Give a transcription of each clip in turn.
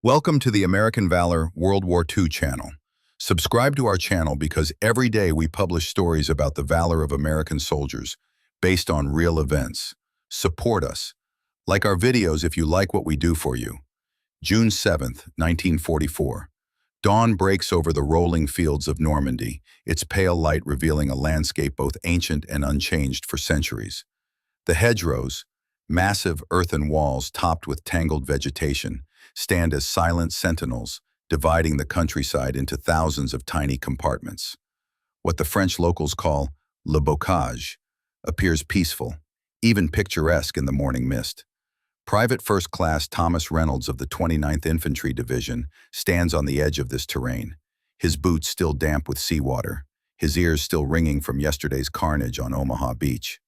Welcome to the American Valor World War II channel. Subscribe to our channel because every day we publish stories about the valor of American soldiers based on real events. Support us. Like our videos if you like what we do for you. June 7th, 1944. Dawn breaks over the rolling fields of Normandy, its pale light revealing a landscape both ancient and unchanged for centuries. The hedgerows, massive earthen walls topped with tangled vegetation, stand as silent sentinels, dividing the countryside into thousands of tiny compartments. What the French locals call le bocage appears peaceful, even picturesque in the morning mist. Private First Class Thomas Reynolds of the 29th Infantry Division stands on the edge of this terrain, his boots still damp with seawater, his ears still ringing from yesterday's carnage on Omaha Beach.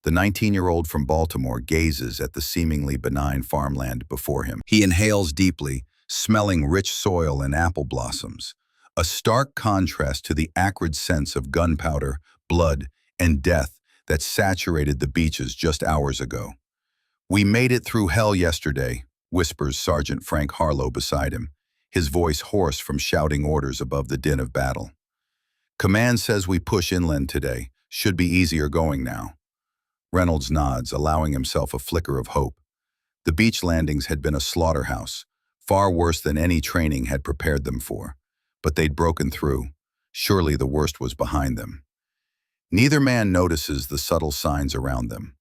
The 19-year-old from Baltimore gazes at the seemingly benign farmland before him. He inhales deeply, smelling rich soil and apple blossoms, a stark contrast to the acrid scents of gunpowder, blood, and death that saturated the beaches just hours ago. "We made it through hell yesterday," whispers Sergeant Frank Harlow beside him, his voice hoarse from shouting orders above the din of battle. "Command says we push inland today. Should be easier going now." Reynolds nods, allowing himself a flicker of hope. The beach landings had been a slaughterhouse, far worse than any training had prepared them for. But they'd broken through. Surely the worst was behind them. Neither man notices the subtle signs around them.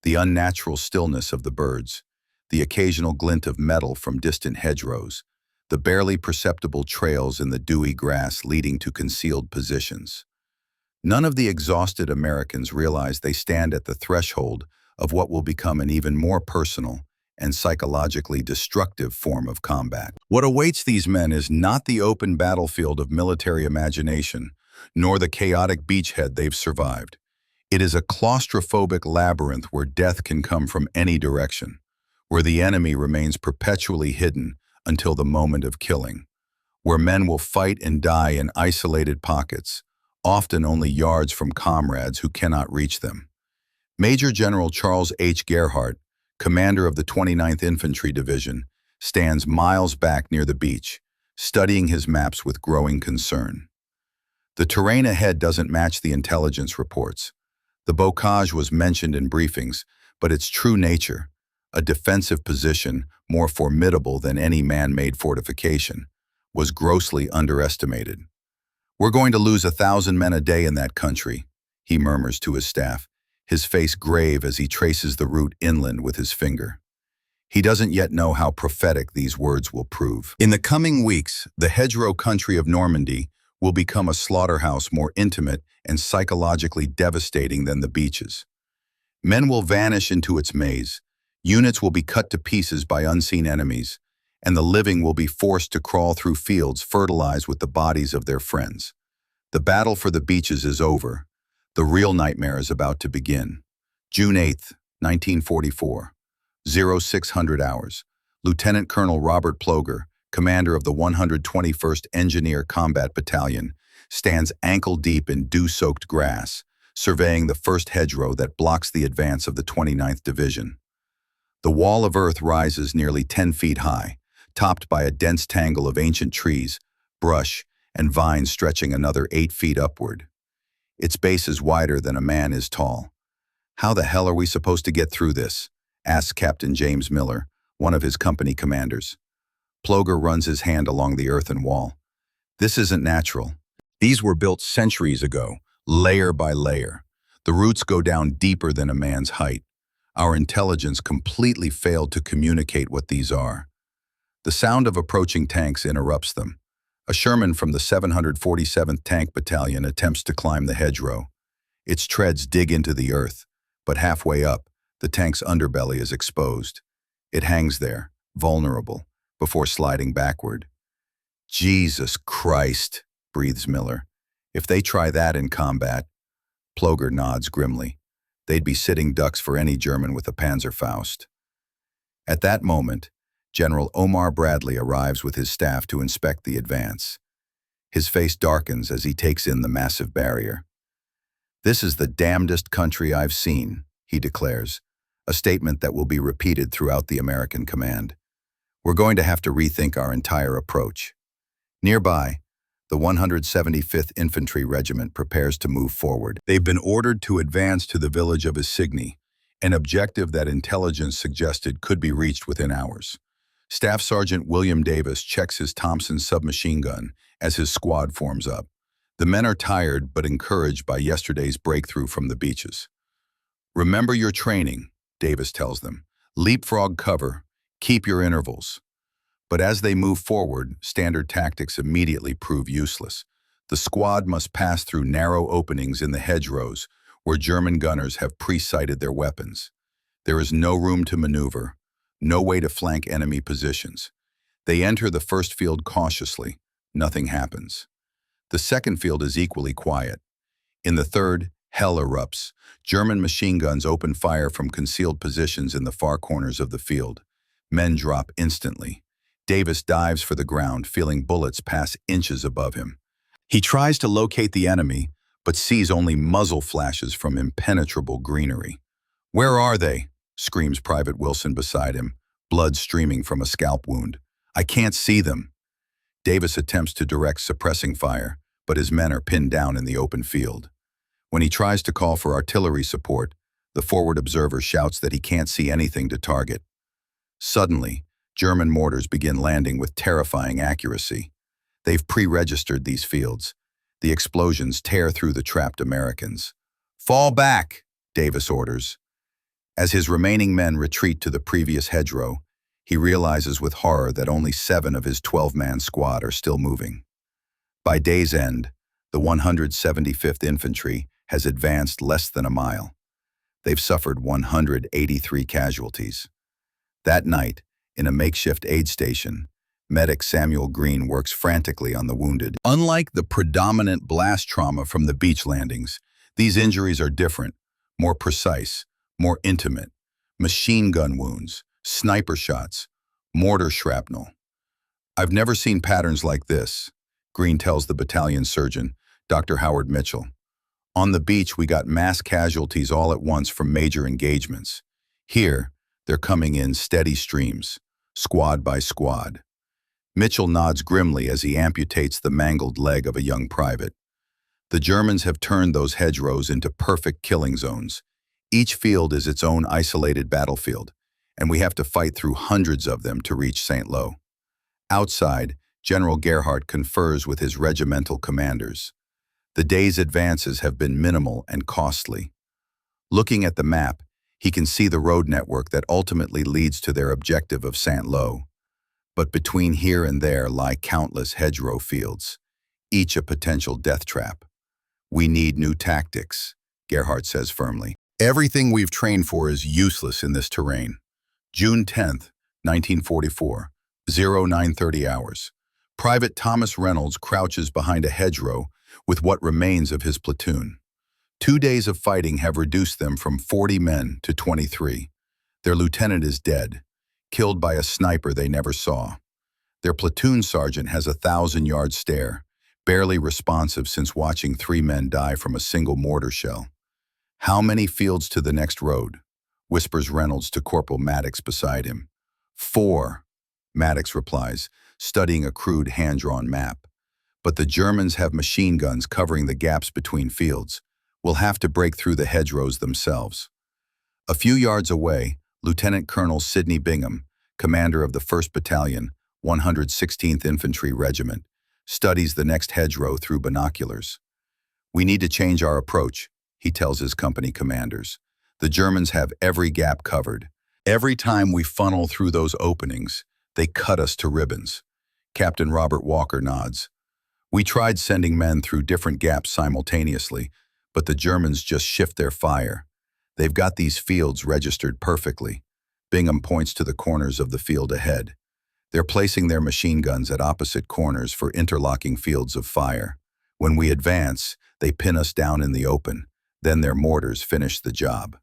The unnatural stillness of the birds, the occasional glint of metal from distant hedgerows, the barely perceptible trails in the dewy grass leading to concealed positions. None of the exhausted Americans realize they stand at the threshold of what will become an even more personal and psychologically destructive form of combat. What awaits these men is not the open battlefield of military imagination, nor the chaotic beachhead they've survived. It is a claustrophobic labyrinth where death can come from any direction, where the enemy remains perpetually hidden until the moment of killing, where men will fight and die in isolated pockets, often only yards from comrades who cannot reach them. Major General Charles H. Gerhardt, commander of the 29th Infantry Division, stands miles back near the beach, studying his maps with growing concern. The terrain ahead doesn't match the intelligence reports. The bocage was mentioned in briefings, but its true nature, a defensive position more formidable than any man-made fortification, was grossly underestimated. "We're going to lose 1,000 men a day in that country," he murmurs to his staff, his face grave as he traces the route inland with his finger. He doesn't yet know how prophetic these words will prove. In the coming weeks, the hedgerow country of Normandy will become a slaughterhouse more intimate and psychologically devastating than the beaches. Men will vanish into its maze, units will be cut to pieces by unseen enemies, and the living will be forced to crawl through fields fertilized with the bodies of their friends. The battle for the beaches is over. The real nightmare is about to begin. June 8th, 1944, 0600 hours. Lieutenant Colonel Robert Ploger, commander of the 121st Engineer Combat Battalion, stands ankle-deep in dew-soaked grass, surveying the first hedgerow that blocks the advance of the 29th Division. The wall of earth rises nearly 10 feet high, topped by a dense tangle of ancient trees, brush, and vines stretching another 8 feet upward. Its base is wider than a man is tall. "How the hell are we supposed to get through this?" asks Captain James Miller, one of his company commanders. Ploger runs his hand along the earthen wall. "This isn't natural. These were built centuries ago, layer by layer. The roots go down deeper than a man's height. Our intelligence completely failed to communicate what these are." The sound of approaching tanks interrupts them. A Sherman from the 747th Tank Battalion attempts to climb the hedgerow. Its treads dig into the earth, but halfway up, the tank's underbelly is exposed. It hangs there, vulnerable, before sliding backward. "Jesus Christ," breathes Miller. "If they try that in combat..." Ploger nods grimly. They'd be sitting ducks for any German with a Panzerfaust. At that moment, General Omar Bradley arrives with his staff to inspect the advance. His face darkens as he takes in the massive barrier. "This is the damnedest country I've seen," he declares, a statement that will be repeated throughout the American command. We're going to have to rethink our entire approach. Nearby, the 175th Infantry Regiment prepares to move forward. They've been ordered to advance to the village of Isigny, an objective that intelligence suggested could be reached within hours. Staff Sergeant William Davis checks his Thompson submachine gun as his squad forms up. The men are tired but encouraged by yesterday's breakthrough from the beaches. "Remember your training," Davis tells them. "Leapfrog cover, keep your intervals." But as they move forward, standard tactics immediately prove useless. The squad must pass through narrow openings in the hedgerows where German gunners have pre-sighted their weapons. There is no room to maneuver, no way to flank enemy positions. They enter the first field cautiously. Nothing happens. The second field is equally quiet. In the third, hell erupts. German machine guns open fire from concealed positions in the far corners of the field. Men drop instantly. Davis dives for the ground, feeling bullets pass inches above him. He tries to locate the enemy, but sees only muzzle flashes from impenetrable greenery. "Where are they?" screams Private Wilson beside him, blood streaming from a scalp wound. "I can't see them." Davis attempts to direct suppressing fire, but his men are pinned down in the open field. When he tries to call for artillery support, the forward observer shouts that he can't see anything to target. Suddenly, German mortars begin landing with terrifying accuracy. They've pre-registered these fields. The explosions tear through the trapped Americans. "Fall back," Davis orders. As his remaining men retreat to the previous hedgerow, he realizes with horror that only 7 of his 12-man squad are still moving. By day's end, the 175th Infantry has advanced less than a mile. They've suffered 183 casualties. That night, in a makeshift aid station, medic Samuel Green works frantically on the wounded. Unlike the predominant blast trauma from the beach landings, these injuries are different, more precise, more intimate. Machine gun wounds, sniper shots, mortar shrapnel. "I've never seen patterns like this," Green tells the battalion surgeon, Dr. Howard Mitchell. "On the beach, we got mass casualties all at once from major engagements. Here, they're coming in steady streams, squad by squad." Mitchell nods grimly as he amputates the mangled leg of a young private. The Germans have turned those hedgerows into perfect killing zones. Each field is its own isolated battlefield, and we have to fight through hundreds of them to reach St. Lo. Outside, General Gerhardt confers with his regimental commanders. The day's advances have been minimal and costly. Looking at the map, he can see the road network that ultimately leads to their objective of St. Lo. But between here and there lie countless hedgerow fields, each a potential death trap. "We need new tactics," Gerhardt says firmly. "Everything we've trained for is useless in this terrain." June 10th, 1944, 0930 hours. Private Thomas Reynolds crouches behind a hedgerow with what remains of his platoon. 2 days of fighting have reduced them from 40 men to 23. Their lieutenant is dead, killed by a sniper they never saw. Their platoon sergeant has a 1,000-yard stare, barely responsive since watching 3 men die from a single mortar shell. "How many fields to the next road?" whispers Reynolds to Corporal Maddox beside him. 4, Maddox replies, studying a crude hand-drawn map. "But the Germans have machine guns covering the gaps between fields. We'll have to break through the hedgerows themselves." A few yards away, Lieutenant Colonel Sidney Bingham, commander of the 1st Battalion, 116th Infantry Regiment, studies the next hedgerow through binoculars. "We need to change our approach," he tells his company commanders. "The Germans have every gap covered. Every time we funnel through those openings, they cut us to ribbons." Captain Robert Walker nods. "We tried sending men through different gaps simultaneously, but the Germans just shift their fire. They've got these fields registered perfectly." Bingham points to the corners of the field ahead. "They're placing their machine guns at opposite corners for interlocking fields of fire. When we advance, they pin us down in the open. Then their mortars finish the job."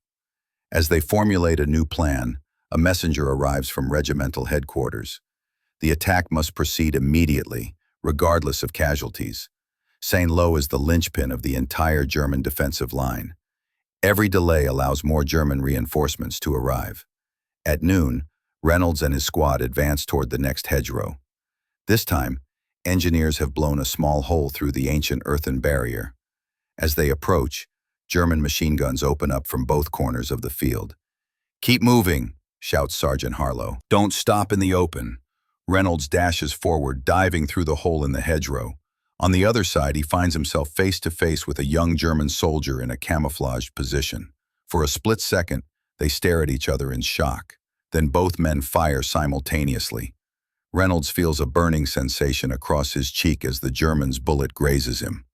As they formulate a new plan, a messenger arrives from regimental headquarters. The attack must proceed immediately, regardless of casualties. St. Lo is the linchpin of the entire German defensive line. Every delay allows more German reinforcements to arrive. At noon, Reynolds and his squad advance toward the next hedgerow. This time, engineers have blown a small hole through the ancient earthen barrier. As they approach, German machine guns open up from both corners of the field. "Keep moving," shouts Sergeant Harlow. "Don't stop in the open." Reynolds dashes forward, diving through the hole in the hedgerow. On the other side, he finds himself face to face with a young German soldier in a camouflaged position. For a split second, they stare at each other in shock. Then both men fire simultaneously. Reynolds feels a burning sensation across his cheek as the German's bullet grazes him.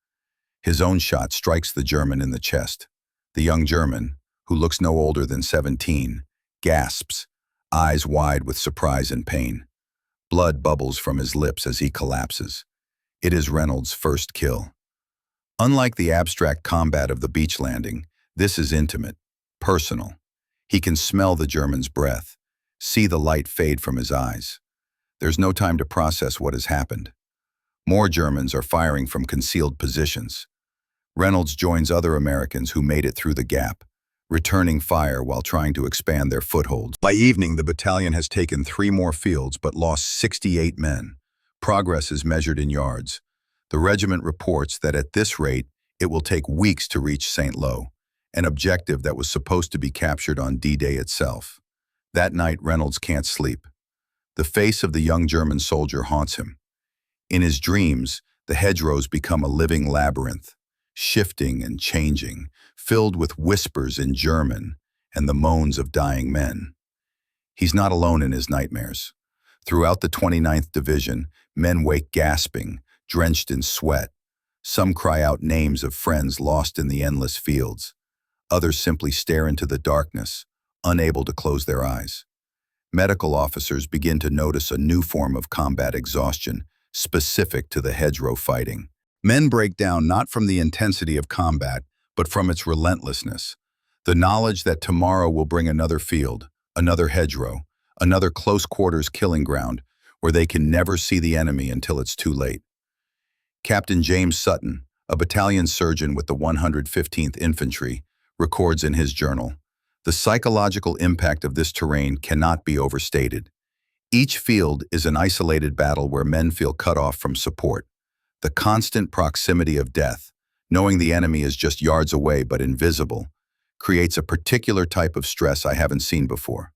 His own shot strikes the German in the chest. The young German, who looks no older than 17, gasps, eyes wide with surprise and pain. Blood bubbles from his lips as he collapses. It is Reynolds' first kill. Unlike the abstract combat of the beach landing, this is intimate, personal. He can smell the German's breath, see the light fade from his eyes. There's no time to process what has happened. More Germans are firing from concealed positions. Reynolds joins other Americans who made it through the gap, returning fire while trying to expand their footholds. By evening, the battalion has taken 3 more fields but lost 68 men. Progress is measured in yards. The regiment reports that at this rate, it will take weeks to reach St. Lo, an objective that was supposed to be captured on D-Day itself. That night, Reynolds can't sleep. The face of the young German soldier haunts him. In his dreams, the hedgerows become a living labyrinth, shifting and changing, filled with whispers in German and the moans of dying men. He's not alone in his nightmares. Throughout the 29th Division, men wake gasping, drenched in sweat. Some cry out names of friends lost in the endless fields. Others simply stare into the darkness, unable to close their eyes. Medical officers begin to notice a new form of combat exhaustion specific to the hedgerow fighting. Men break down not from the intensity of combat, but from its relentlessness. The knowledge that tomorrow will bring another field, another hedgerow, another close-quarters killing ground where they can never see the enemy until it's too late. Captain James Sutton, a battalion surgeon with the 115th Infantry, records in his journal, "The psychological impact of this terrain cannot be overstated. Each field is an isolated battle where men feel cut off from support. The constant proximity of death, knowing the enemy is just yards away but invisible, creates a particular type of stress I haven't seen before.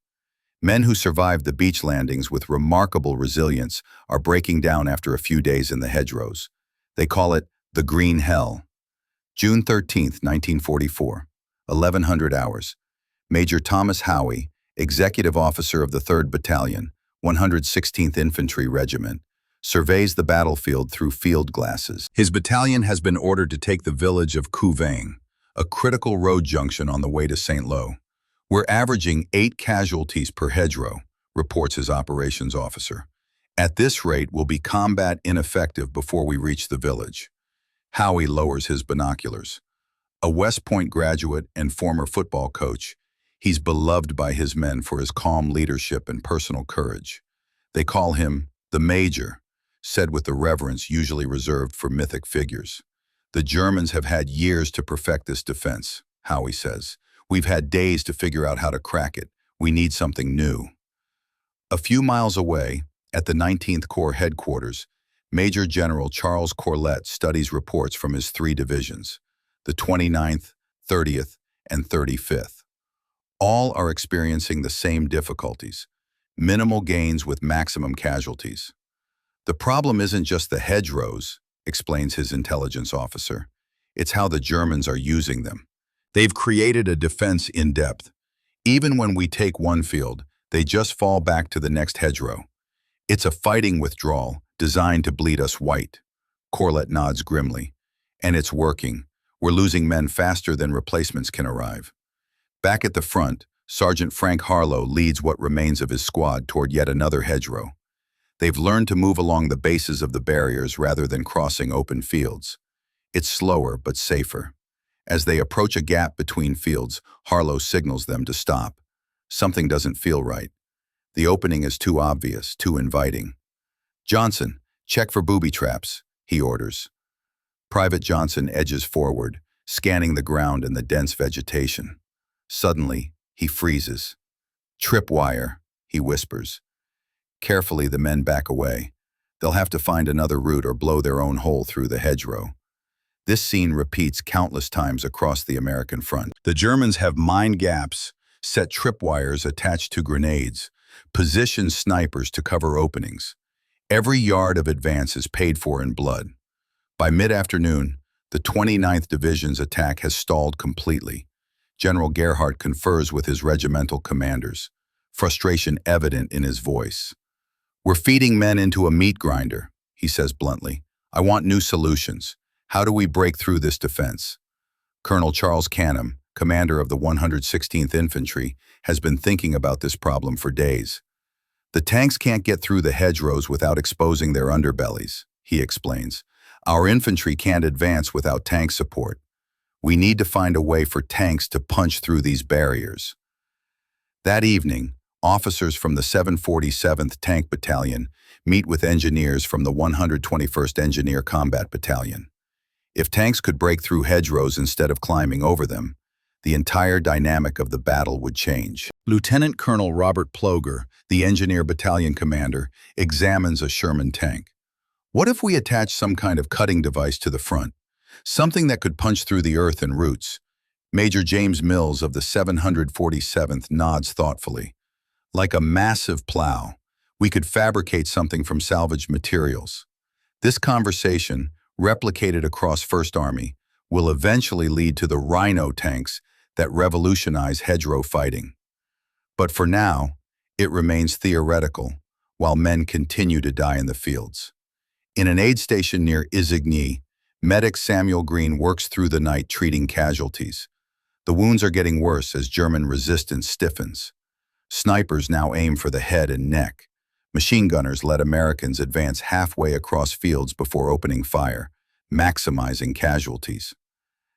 Men who survived the beach landings with remarkable resilience are breaking down after a few days in the hedgerows. They call it the Green Hell." June 13, 1944, 1100 hours. Major Thomas Howie, executive officer of the 3rd Battalion, 116th Infantry Regiment, surveys the battlefield through field glasses. His battalion has been ordered to take the village of Couvang, a critical road junction on the way to St. Lo. "We're averaging 8 casualties per hedgerow," reports his operations officer. "At this rate, we'll be combat ineffective before we reach the village." Howie lowers his binoculars. A West Point graduate and former football coach, he's beloved by his men for his calm leadership and personal courage. They call him the Major, said with the reverence usually reserved for mythic figures. "The Germans have had years to perfect this defense," Howie says. "We've had days to figure out how to crack it. We need something new." A few miles away, at the 19th Corps headquarters, Major General Charles Corlett studies reports from his 3 divisions, the 29th, 30th, and 35th. All are experiencing the same difficulties, minimal gains with maximum casualties. "The problem isn't just the hedgerows," explains his intelligence officer. "It's how the Germans are using them. They've created a defense in depth. Even when we take one field, they just fall back to the next hedgerow. It's a fighting withdrawal designed to bleed us white." Corlett nods grimly. "And it's working. We're losing men faster than replacements can arrive." Back at the front, Sergeant Frank Harlow leads what remains of his squad toward yet another hedgerow. They've learned to move along the bases of the barriers rather than crossing open fields. It's slower but safer. As they approach a gap between fields, Harlow signals them to stop. Something doesn't feel right. The opening is too obvious, too inviting. "Johnson, check for booby traps," he orders. Private Johnson edges forward, scanning the ground and the dense vegetation. Suddenly, he freezes. "Tripwire," he whispers. Carefully, the men back away. They'll have to find another route or blow their own hole through the hedgerow. This scene repeats countless times across the American front. The Germans have mined gaps, set tripwires attached to grenades, positioned snipers to cover openings. Every yard of advance is paid for in blood. By mid-afternoon, the 29th Division's attack has stalled completely. General Gerhardt confers with his regimental commanders, frustration evident in his voice. "We're feeding men into a meat grinder," he says bluntly. "I want new solutions. How do we break through this defense?" Colonel Charles Canham, commander of the 116th Infantry, has been thinking about this problem for days. "The tanks can't get through the hedgerows without exposing their underbellies," he explains. "Our infantry can't advance without tank support. We need to find a way for tanks to punch through these barriers." That evening, officers from the 747th Tank Battalion meet with engineers from the 121st Engineer Combat Battalion. If tanks could break through hedgerows instead of climbing over them, the entire dynamic of the battle would change. Lieutenant Colonel Robert Ploger, the Engineer Battalion commander, examines a Sherman tank. "What if we attach some kind of cutting device to the front? Something that could punch through the earth and roots?" Major James Mills of the 747th nods thoughtfully. "Like a massive plow, we could fabricate something from salvaged materials." This conversation, replicated across First Army, will eventually lead to the Rhino tanks that revolutionize hedgerow fighting. But for now, it remains theoretical, while men continue to die in the fields. In an aid station near Isigny, medic Samuel Green works through the night treating casualties. The wounds are getting worse as German resistance stiffens. Snipers now aim for the head and neck. Machine gunners let Americans advance halfway across fields before opening fire, maximizing casualties.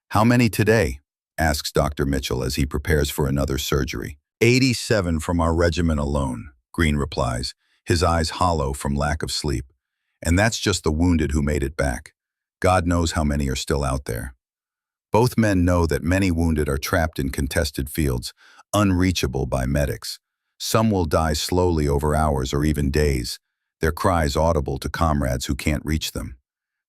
"How many today?" asks Dr. Mitchell as he prepares for another surgery. 87 from our regiment alone," Green replies, his eyes hollow from lack of sleep. "And that's just the wounded who made it back. God knows how many are still out there." Both men know that many wounded are trapped in contested fields, unreachable by medics. Some will die slowly over hours or even days, their cries audible to comrades who can't reach them.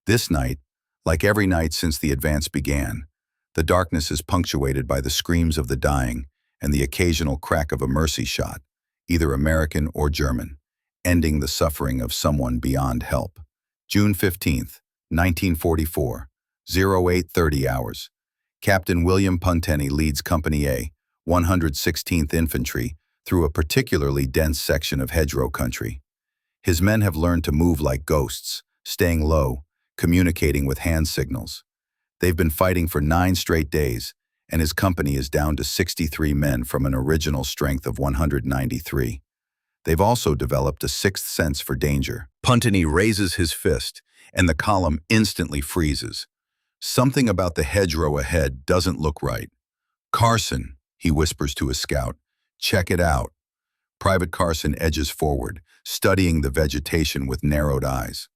This night, like every night since the advance began, the darkness is punctuated by the screams of the dying and the occasional crack of a mercy shot, either American or German, ending the suffering of someone beyond help. June 15th, 1944, 08:30 hours. Captain William Puntenny leads Company A, 116th Infantry, through a particularly dense section of hedgerow country. His men have learned to move like ghosts, staying low, communicating with hand signals. They've been fighting for 9 straight days, and his company is down to 63 men from an original strength of 193. They've also developed a sixth sense for danger. Puntenny raises his fist, and the column instantly freezes. Something about the hedgerow ahead doesn't look right. "Carson," he whispers to his scout, "check it out." Private Carson edges forward, studying the vegetation with narrowed eyes.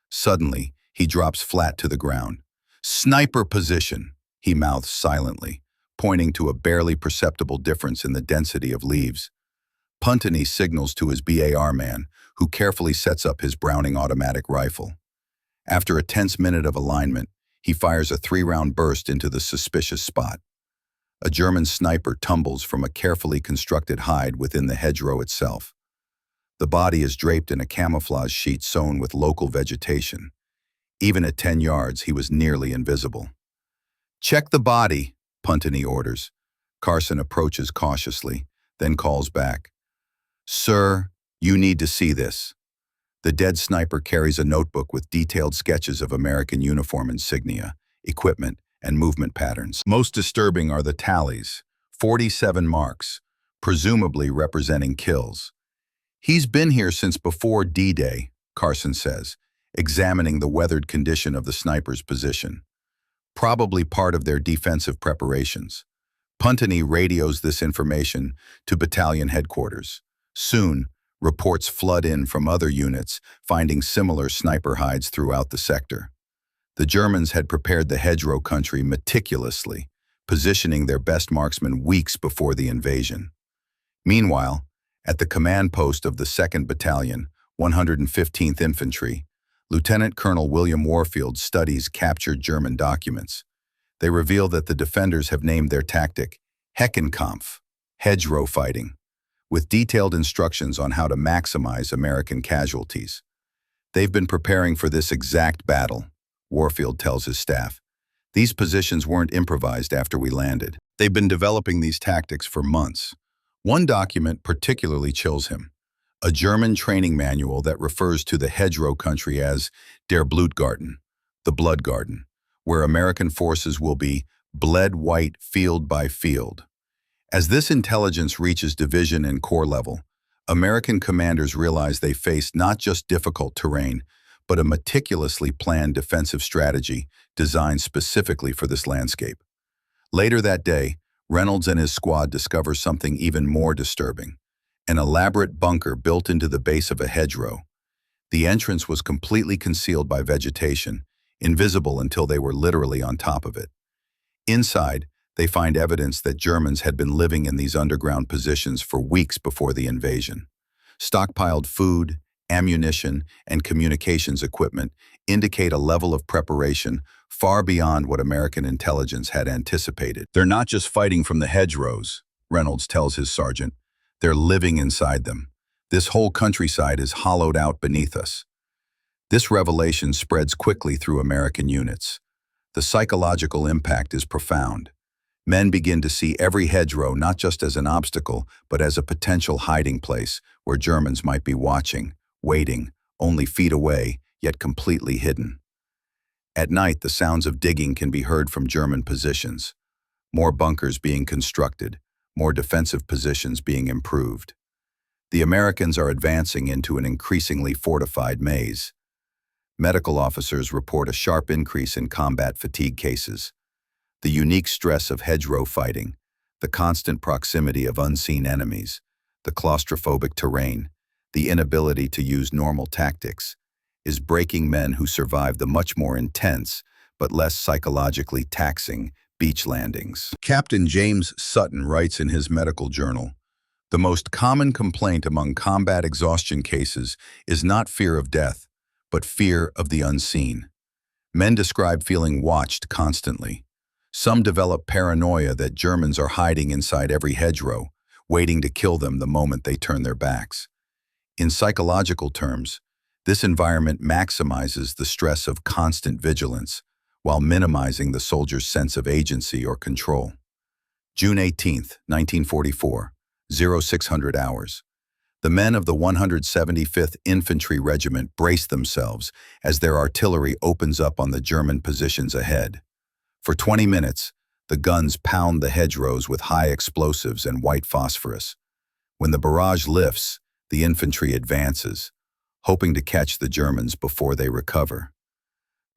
Suddenly, he drops flat to the ground. "Sniper position," he mouths silently, pointing to a barely perceptible difference in the density of leaves. Puntenny signals to his BAR man, who carefully sets up his Browning automatic rifle. After a tense minute of alignment, he fires a 3-round burst into the suspicious spot. A German sniper tumbles from a carefully constructed hide within the hedgerow itself. The body is draped in a camouflage sheet sown with local vegetation. Even at 10 yards, he was nearly invisible. "Check the body," Puntenny orders. Carson approaches cautiously, then calls back. "Sir, you need to see this." The dead sniper carries a notebook with detailed sketches of American uniform insignia, equipment, and movement patterns. Most disturbing are the tallies, 47 marks, presumably representing kills. "He's been here since before D-Day," Carson says, examining the weathered condition of the sniper's position. Probably part of their defensive preparations. Puntenny radios this information to battalion headquarters. Soon, reports flood in from other units, finding similar sniper hides throughout the sector. The Germans had prepared the hedgerow country meticulously, positioning their best marksmen weeks before the invasion. Meanwhile, At the command post of the 2nd Battalion, 115th Infantry, Lieutenant Colonel William Warfield studies captured German documents. They reveal that the defenders have named their tactic Heckenkampf, hedgerow fighting, with detailed instructions on how to maximize American casualties. They've been preparing for this exact battle, Warfield tells his staff. These positions weren't improvised after we landed. They've been developing these tactics for months. One document particularly chills him, a German training manual that refers to the hedgerow country as Der Blutgarten, the Blood Garden, where American forces will be bled white field by field. As this intelligence reaches division and corps level, American commanders realize they face not just difficult terrain, but a meticulously planned defensive strategy designed specifically for this landscape. Later that day, Reynolds and his squad discover something even more disturbing, an elaborate bunker built into the base of a hedgerow. The entrance was completely concealed by vegetation, invisible until they were literally on top of it. Inside, they find evidence that Germans had been living in these underground positions for weeks before the invasion. Stockpiled food, ammunition, and communications equipment indicate a level of preparation far beyond what American intelligence had anticipated. They're not just fighting from the hedgerows, Reynolds tells his sergeant. They're living inside them. This whole countryside is hollowed out beneath us. This revelation spreads quickly through American units. The psychological impact is profound. Men begin to see every hedgerow not just as an obstacle, but as a potential hiding place where Germans might be watching, waiting, only feet away, yet completely hidden. At night, the sounds of digging can be heard from German positions. More bunkers being constructed, more defensive positions being improved. The Americans are advancing into an increasingly fortified maze. Medical officers report a sharp increase in combat fatigue cases. The unique stress of hedgerow fighting, the constant proximity of unseen enemies, the claustrophobic terrain, the inability to use normal tactics, is breaking men who survive the much more intense, but less psychologically taxing, beach landings. Captain James Sutton writes in his medical journal, "The most common complaint among combat exhaustion cases is not fear of death, but fear of the unseen. Men describe feeling watched constantly. Some develop paranoia that Germans are hiding inside every hedgerow, waiting to kill them the moment they turn their backs. In psychological terms, this environment maximizes the stress of constant vigilance, while minimizing the soldier's sense of agency or control." June 18, 1944, 0600 hours. The men of the 175th Infantry Regiment brace themselves as their artillery opens up on the German positions ahead. For 20 minutes, the guns pound the hedgerows with high explosives and white phosphorus. When the barrage lifts, the infantry advances, hoping to catch the Germans before they recover.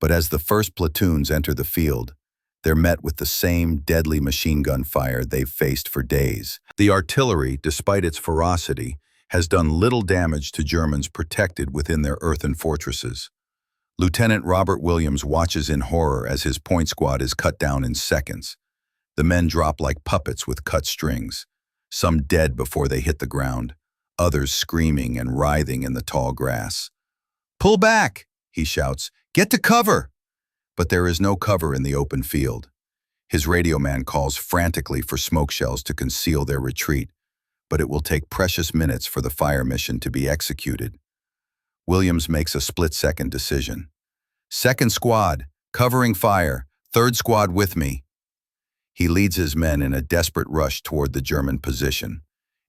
But as the first platoons enter the field, they're met with the same deadly machine gun fire they've faced for days. The artillery, despite its ferocity, has done little damage to Germans protected within their earthen fortresses. Lieutenant Robert Williams watches in horror as his point squad is cut down in seconds. The men drop like puppets with cut strings, some dead before they hit the ground, others screaming and writhing in the tall grass. "Pull back!" he shouts. "Get to cover!" But there is no cover in the open field. His radio man calls frantically for smoke shells to conceal their retreat, but it will take precious minutes for the fire mission to be executed. Williams makes a split-second decision. "Second squad, covering fire. Third squad with me." He leads his men in a desperate rush toward the German position.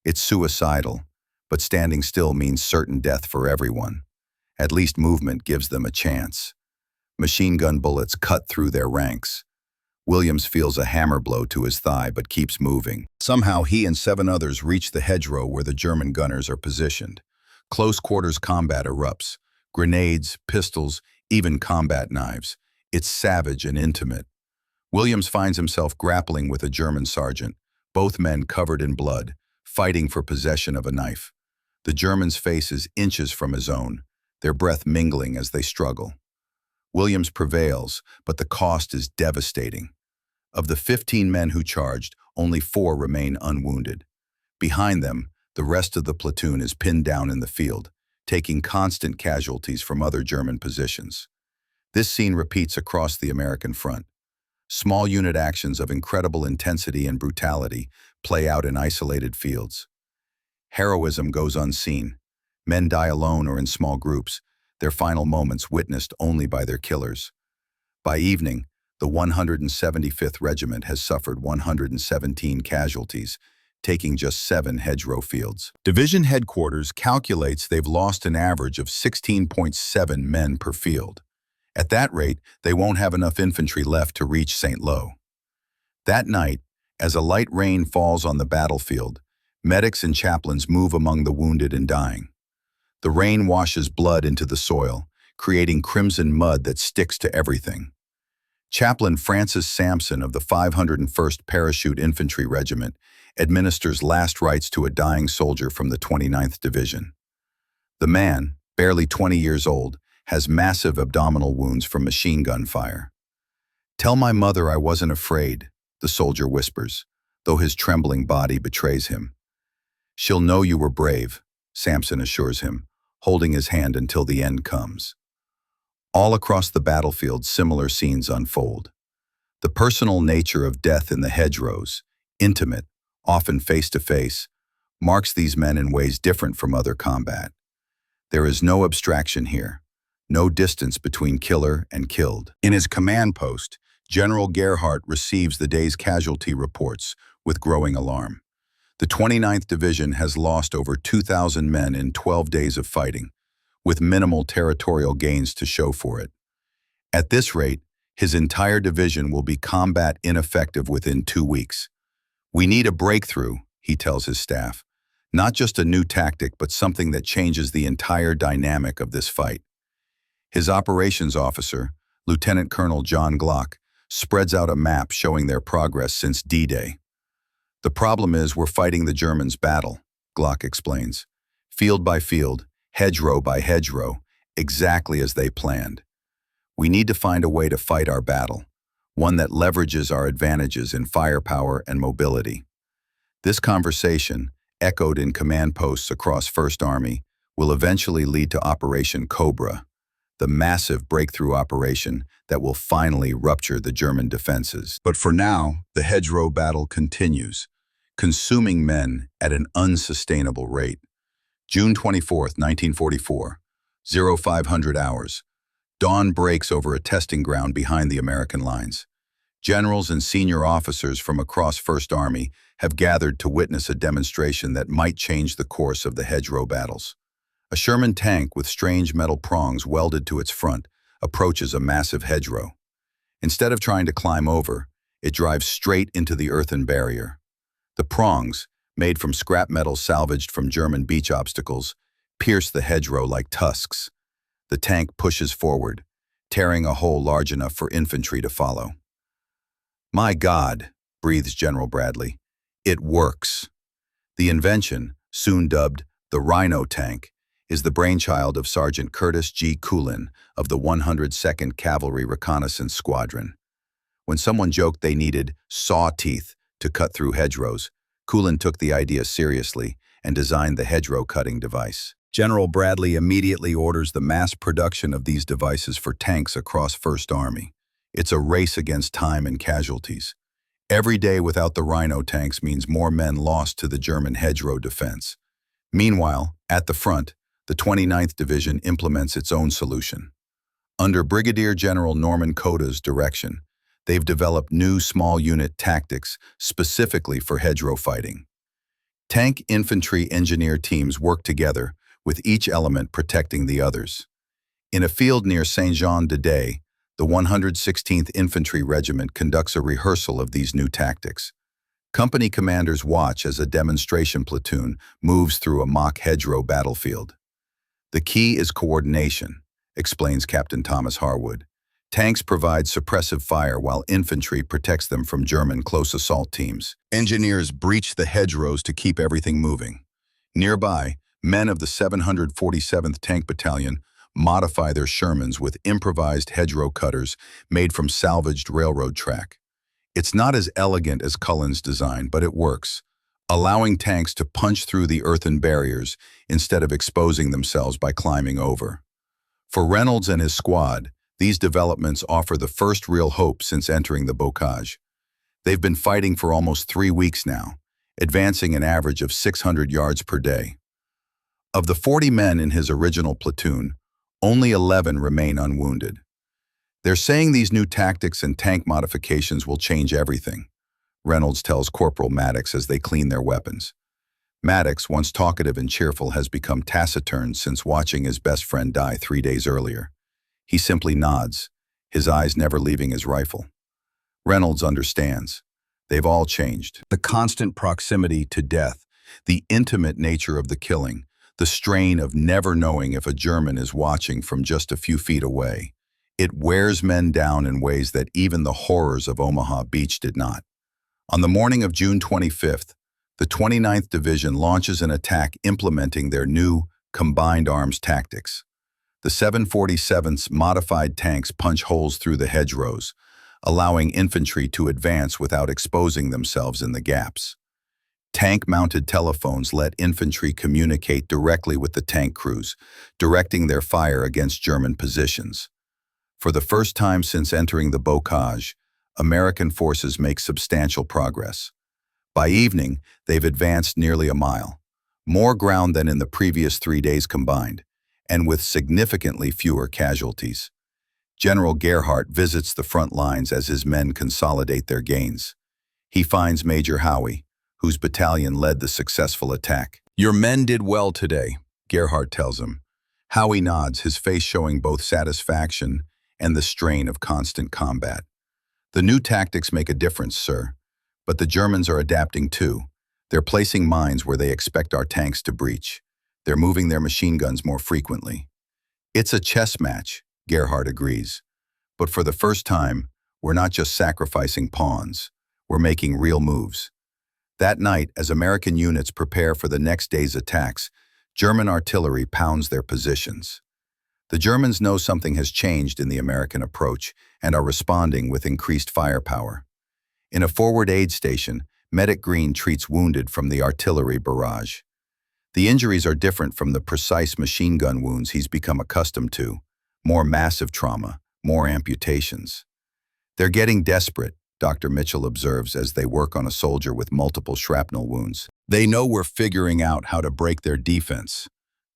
It's suicidal, but standing still means certain death for everyone. At least movement gives them a chance. Machine gun bullets cut through their ranks. Williams feels a hammer blow to his thigh but keeps moving. Somehow he and 7 others reach the hedgerow where the German gunners are positioned. Close quarters combat erupts. Grenades, pistols, even combat knives. It's savage and intimate. Williams finds himself grappling with a German sergeant, both men covered in blood, fighting for possession of a knife. The German's face is inches from his own, their breath mingling as they struggle. Williams prevails, but the cost is devastating. Of the 15 men who charged, only 4 remain unwounded. Behind them, The rest of the platoon is pinned down in the field, taking constant casualties from other German positions. This scene repeats across the American front. Small unit actions of incredible intensity and brutality play out in isolated fields. Heroism goes unseen. Men die alone or in small groups, their final moments witnessed only by their killers. By evening, the 175th Regiment has suffered 117 casualties, taking just 7 hedgerow fields. Division headquarters calculates they've lost an average of 16.7 men per field. At that rate, they won't have enough infantry left to reach St. Lo. That night, as a light rain falls on the battlefield, medics and chaplains move among the wounded and dying. The rain washes blood into the soil, creating crimson mud that sticks to everything. Chaplain Francis Sampson of the 501st Parachute Infantry Regiment administers last rites to a dying soldier from the 29th Division. The man, barely 20 years old, has massive abdominal wounds from machine gun fire. "Tell my mother I wasn't afraid," the soldier whispers, though his trembling body betrays him. "She'll know you were brave," Sampson assures him, holding his hand until the end comes. All across the battlefield, similar scenes unfold. The personal nature of death in the hedgerows, intimate, often face-to-face, marks these men in ways different from other combat. There is no abstraction here, no distance between killer and killed. In his command post, General Gerhardt receives the day's casualty reports with growing alarm. The 29th Division has lost over 2,000 men in 12 days of fighting, with minimal territorial gains to show for it. At this rate, his entire division will be combat ineffective within 2 weeks. "We need a breakthrough," he tells his staff. "Not just a new tactic, but something that changes the entire dynamic of this fight." His operations officer, Lieutenant Colonel John Glock, spreads out a map showing their progress since D-Day. "The problem is we're fighting the Germans' battle," Glock explains. "Field by field, hedgerow by hedgerow, exactly as they planned. We need to find a way to fight our battle, one that leverages our advantages in firepower and mobility." This conversation, echoed in command posts across First Army, will eventually lead to Operation Cobra, the massive breakthrough operation that will finally rupture the German defenses. But for now, the hedgerow battle continues, consuming men at an unsustainable rate. June 24, 1944, 0500 hours. Dawn breaks over a testing ground behind the American lines. Generals and senior officers from across First Army have gathered to witness a demonstration that might change the course of the hedgerow battles. A Sherman tank with strange metal prongs welded to its front approaches a massive hedgerow. Instead of trying to climb over, it drives straight into the earthen barrier. The prongs, made from scrap metal salvaged from German beach obstacles, pierce the hedgerow like tusks. The tank pushes forward, tearing a hole large enough for infantry to follow. "My God," breathes General Bradley, "it works." The invention, soon dubbed the Rhino tank, is the brainchild of Sergeant Curtis G. Coolin of the 102nd Cavalry Reconnaissance Squadron. When someone joked they needed saw teeth to cut through hedgerows, Coolin took the idea seriously and designed the hedgerow cutting device. General Bradley immediately orders the mass production of these devices for tanks across First Army. It's a race against time and casualties. Every day without the Rhino tanks means more men lost to the German hedgerow defense. Meanwhile, at the front, the 29th Division implements its own solution. Under Brigadier General Norman Coda's direction, they've developed new small unit tactics specifically for hedgerow fighting. Tank infantry engineer teams work together, with each element protecting the others. In a field near Saint-Jean-de-Day, the 116th Infantry Regiment conducts a rehearsal of these new tactics. Company commanders watch as a demonstration platoon moves through a mock hedgerow battlefield. "The key is coordination," explains Captain Thomas Harwood. "Tanks provide suppressive fire while infantry protects them from German close assault teams. Engineers breach the hedgerows to keep everything moving. Nearby, men of the 747th Tank Battalion modify their Shermans with improvised hedgerow cutters made from salvaged railroad track. It's not as elegant as Cullen's design, but it works. allowing tanks to punch through the earthen barriers instead of exposing themselves by climbing over. For Reynolds and his squad, these developments offer the first real hope since entering the bocage. They've been fighting for almost 3 weeks now, advancing an average of 600 yards per day. Of the 40 men in his original platoon, only 11 remain unwounded. They're saying these new tactics and tank modifications will change everything, Reynolds tells Corporal Maddox as they clean their weapons. Maddox, once talkative and cheerful, has become taciturn since watching his best friend die 3 days earlier. He simply nods, his eyes never leaving his rifle. Reynolds understands. They've all changed. The constant proximity to death, the intimate nature of the killing, the strain of never knowing if a German is watching from just a few feet away. It wears men down in ways that even the horrors of Omaha Beach did not. On the morning of June 25th, the 29th Division launches an attack implementing their new combined arms tactics. The 747's modified tanks punch holes through the hedgerows, allowing infantry to advance without exposing themselves in the gaps. Tank-mounted telephones let infantry communicate directly with the tank crews, directing their fire against German positions. For the first time since entering the bocage, American forces make substantial progress. By evening, they've advanced nearly a mile, more ground than in the previous 3 days combined, and with significantly fewer casualties. General Gerhardt visits the front lines as his men consolidate their gains. He finds Major Howie, whose battalion led the successful attack. "Your men did well today," Gerhardt tells him. Howie nods, his face showing both satisfaction and the strain of constant combat. "The new tactics make a difference, sir, but the Germans are adapting too. They're placing mines where they expect our tanks to breach. They're moving their machine guns more frequently." "It's a chess match," Gerhardt agrees. "But for the first time, we're not just sacrificing pawns, we're making real moves." That night, as American units prepare for the next day's attacks, German artillery pounds their positions. The Germans know something has changed in the American approach and are responding with increased firepower. In a forward aid station, Medic Green treats wounded from the artillery barrage. The injuries are different from the precise machine gun wounds he's become accustomed to. More massive trauma, more amputations. "They're getting desperate," Dr. Mitchell observes as they work on a soldier with multiple shrapnel wounds. "They know we're figuring out how to break their defense."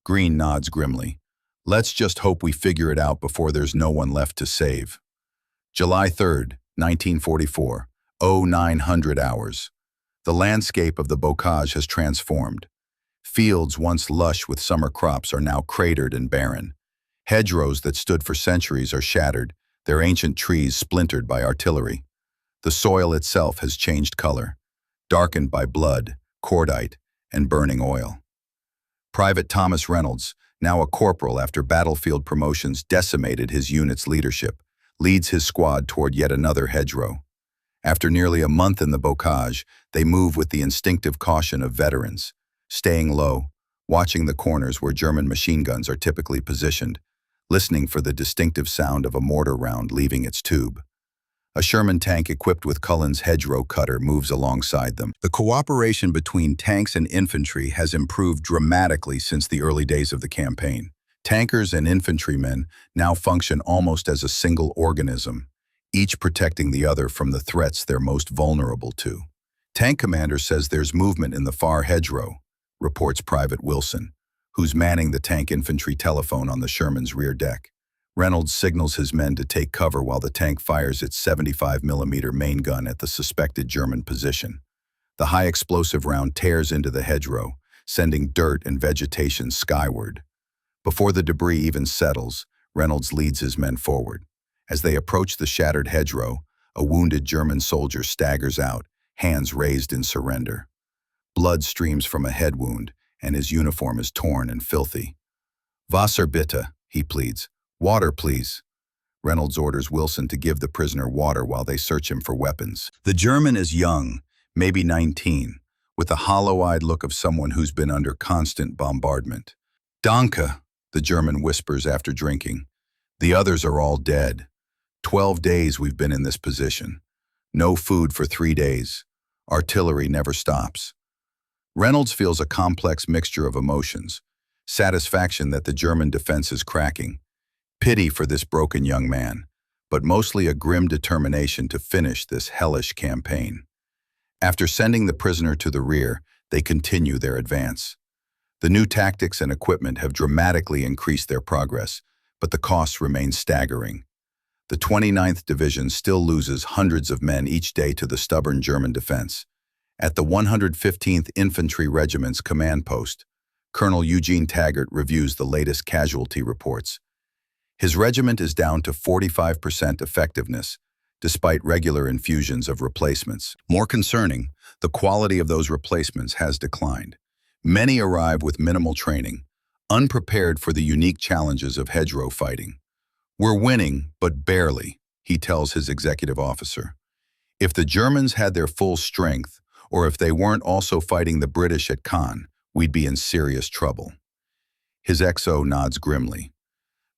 Green nods grimly. "Let's just hope we figure it out before there's no one left to save." July 3rd, 1944, 0900 hours. The landscape of the bocage has transformed. Fields once lush with summer crops are now cratered and barren. Hedgerows that stood for centuries are shattered, their ancient trees splintered by artillery. The soil itself has changed color, darkened by blood, cordite, and burning oil. Private Thomas Reynolds, now a corporal after battlefield promotions decimated his unit's leadership, leads his squad toward yet another hedgerow. After nearly a month in the bocage, they move with the instinctive caution of veterans, staying low, watching the corners where German machine guns are typically positioned, listening for the distinctive sound of a mortar round leaving its tube. A Sherman tank equipped with Cullen's hedgerow cutter moves alongside them. The cooperation between tanks and infantry has improved dramatically since the early days of the campaign. Tankers and infantrymen now function almost as a single organism, each protecting the other from the threats they're most vulnerable to. "Tank commander says there's movement in the far hedgerow," reports Private Wilson, who's manning the tank infantry telephone on the Sherman's rear deck. Reynolds signals his men to take cover while the tank fires its 75mm main gun at the suspected German position. The high explosive round tears into the hedgerow, sending dirt and vegetation skyward. Before the debris even settles, Reynolds leads his men forward. As they approach the shattered hedgerow, a wounded German soldier staggers out, hands raised in surrender. Blood streams from a head wound, and his uniform is torn and filthy. "Wasser bitte," he pleads. "Water, please." Reynolds orders Wilson to give the prisoner water while they search him for weapons. The German is young, maybe 19, with a hollow-eyed look of someone who's been under constant bombardment. "Danke," the German whispers after drinking. "The others are all dead. 12 days we've been in this position. No food for 3 days. Artillery never stops. Reynolds feels a complex mixture of emotions: satisfaction that the German defense is cracking, pity for this broken young man, but mostly a grim determination to finish this hellish campaign. After sending the prisoner to the rear, they continue their advance. The new tactics and equipment have dramatically increased their progress, but the costs remain staggering. The 29th Division still loses hundreds of men each day to the stubborn German defense. At the 115th Infantry Regiment's command post, Colonel Eugene Taggart reviews the latest casualty reports. His regiment is down to 45% effectiveness, despite regular infusions of replacements. More concerning, the quality of those replacements has declined. Many arrive with minimal training, unprepared for the unique challenges of hedgerow fighting. "We're winning, but barely," he tells his executive officer. "If the Germans had their full strength, or if they weren't also fighting the British at Caen, we'd be in serious trouble." His XO nods grimly.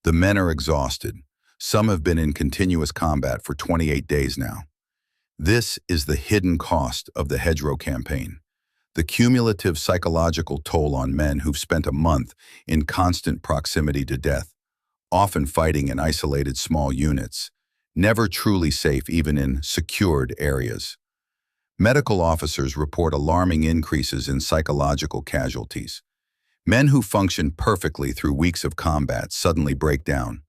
The men are exhausted. Some have been in continuous combat for 28 days now. This is the hidden cost of the hedgerow campaign. The cumulative psychological toll on men who've spent a month in constant proximity to death, often fighting in isolated small units, never truly safe even in secured areas. Medical officers report alarming increases in psychological casualties. Men who function perfectly through weeks of combat suddenly break down,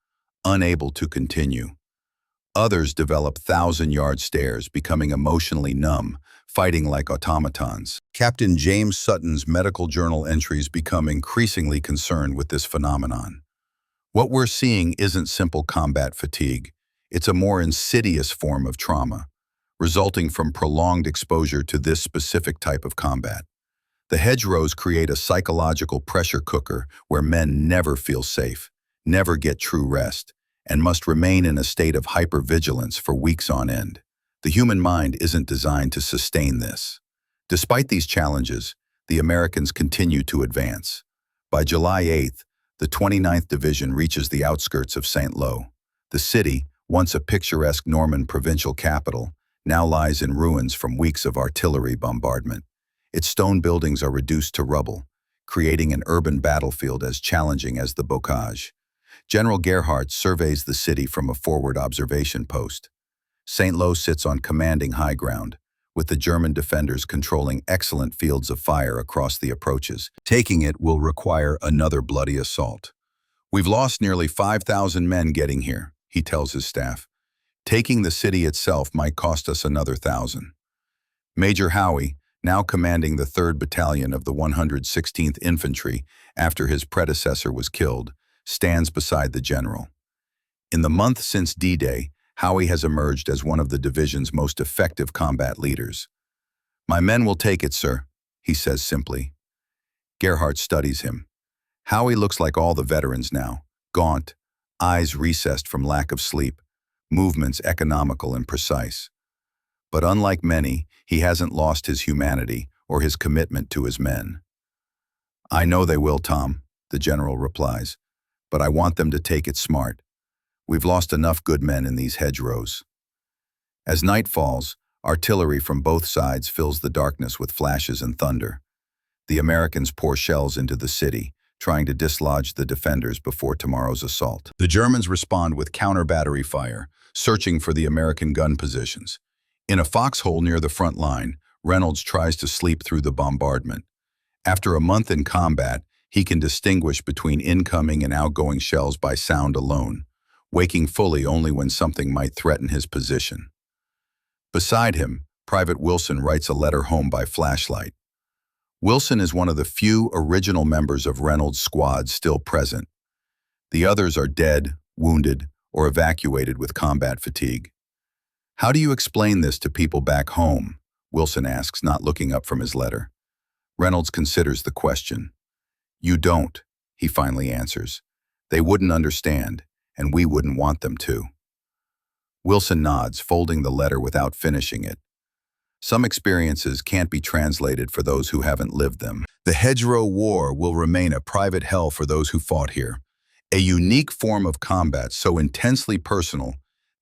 unable to continue. Others develop thousand-yard stares, becoming emotionally numb, fighting like automatons. Captain James Sutton's medical journal entries become increasingly concerned with this phenomenon. "What we're seeing isn't simple combat fatigue. It's a more insidious form of trauma, resulting from prolonged exposure to this specific type of combat. The hedgerows create a psychological pressure cooker where men never feel safe, never get true rest, and must remain in a state of hypervigilance for weeks on end. The human mind isn't designed to sustain this." Despite these challenges, the Americans continue to advance. By July 8th, the 29th Division reaches the outskirts of St. Lo. The city, once a picturesque Norman provincial capital, now lies in ruins from weeks of artillery bombardment. Its stone buildings are reduced to rubble, creating an urban battlefield as challenging as the bocage. General Gerhardt surveys the city from a forward observation post. St. Lo sits on commanding high ground, with the German defenders controlling excellent fields of fire across the approaches. Taking it will require another bloody assault. "We've lost nearly 5,000 men getting here," he tells his staff. "Taking the city itself might cost us another 1,000. Major Howie, now commanding the 3rd Battalion of the 116th Infantry after his predecessor was killed, stands beside the general. In the month since D-Day, Howie has emerged as one of the division's most effective combat leaders. "My men will take it, sir," he says simply. Gerhardt studies him. Howie looks like all the veterans now, gaunt, eyes recessed from lack of sleep, movements economical and precise. But unlike many, he hasn't lost his humanity or his commitment to his men. "I know they will, Tom," the general replies, "but I want them to take it smart. We've lost enough good men in these hedgerows." As night falls, artillery from both sides fills the darkness with flashes and thunder. The Americans pour shells into the city, trying to dislodge the defenders before tomorrow's assault. The Germans respond with counter-battery fire, searching for the American gun positions. In a foxhole near the front line, Reynolds tries to sleep through the bombardment. After a month in combat, he can distinguish between incoming and outgoing shells by sound alone, waking fully only when something might threaten his position. Beside him, Private Wilson writes a letter home by flashlight. Wilson is one of the few original members of Reynolds' squad still present. The others are dead, wounded, or evacuated with combat fatigue. "How do you explain this to people back home?" Wilson asks, not looking up from his letter. Reynolds considers the question. "You don't," he finally answers. "They wouldn't understand, and we wouldn't want them to." Wilson nods, folding the letter without finishing it. Some experiences can't be translated for those who haven't lived them. The Hedgerow War will remain a private hell for those who fought here, a unique form of combat so intensely personal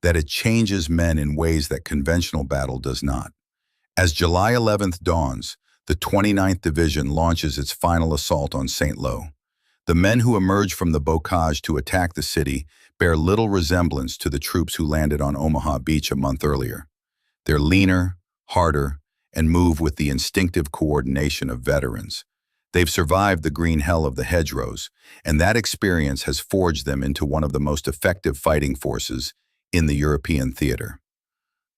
that it changes men in ways that conventional battle does not. As July 11th dawns, the 29th Division launches its final assault on St. Lo. The men who emerge from the bocage to attack the city bear little resemblance to the troops who landed on Omaha Beach a month earlier. They're leaner, harder, and move with the instinctive coordination of veterans. They've survived the green hell of the hedgerows, and that experience has forged them into one of the most effective fighting forces in the European theater.